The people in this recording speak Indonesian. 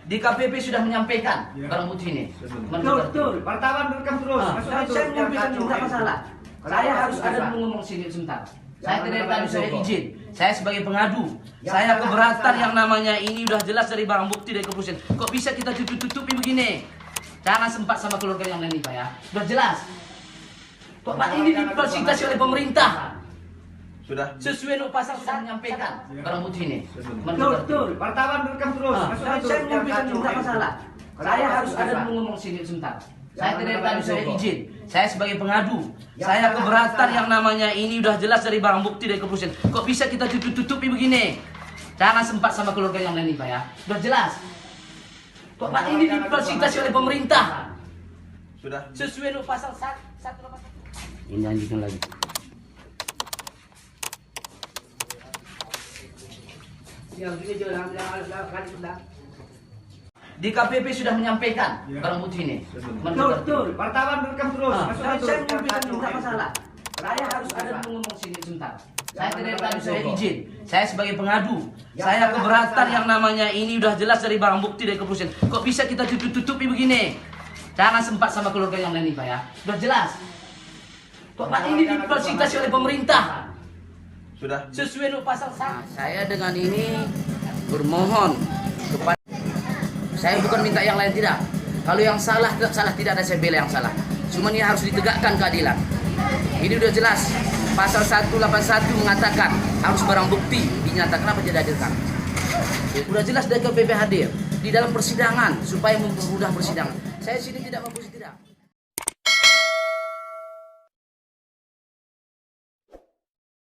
Di KPP sudah menyampaikan barang bukti ini. Betul. Wartawan direkam terus. Saya menyampaikan tidak masalah. Saya harus ada dulu ngomong sini sebentar. Saya tidak tadi saya izin. Saya sebagai pengadu. Saya keberatan yang namanya ini udah jelas dari barang bukti dari kepolisian. Kok bisa kita tutup-tutupi begini? Jangan sempat sama keluarga yang lain Pak ya. Udah jelas. Kok Pak ini difasilitasi oleh pemerintah? Sudah. Sesuai dengan pasal sudah menyampaikan barang bukti ini. Betul. Wartawan direkam terus. Saya menyampaikan tidak masalah. Saya harus ada dulu ngomong sini sebentar. Saya tidak tadi saya izin. Saya sebagai pengadu. Saya keberatan yang namanya ini udah jelas dari barang bukti dari kepolisian. Kok bisa kita tutup-tutupi begini? Jangan sempat sama keluarga yang lain Pak ya. Udah jelas. Kok Pak ini difasilitasi oleh pemerintah? Sudah. Sesuai dengan pasal 181. Ini lanjutkan lagi. Di KPP sudah menyampaikan barang bukti ini. Betul. Wartawan direkam terus. Saya menyampaikan tidak masalah. Saya harus ada dulu ngomong sini sebentar. Saya tidak tadi saya izin. Saya sebagai pengadu. Saya keberatan yang namanya ini udah jelas dari barang bukti dari kepolisian. Kok bisa kita tutup-tutupi begini? Jangan sempat sama keluarga yang lain Pak ya. Udah jelas. Kok Pak ini difasilitasi oleh pemerintah? Sudah. Sesuai dengan pasal 1. Saya dengan ini bermohon kepada, saya bukan minta yang lain tidak. Kalau yang salah tidak ada saya bela yang salah. Cuma ini harus ditegakkan keadilan. Ini udah jelas. Pasal 181 mengatakan harus barang bukti dinyatakan apa tidak hadirkan. Udah jelas dari KPP hadir di dalam persidangan supaya mempermudah persidangan. Saya sini tidak mau tidak.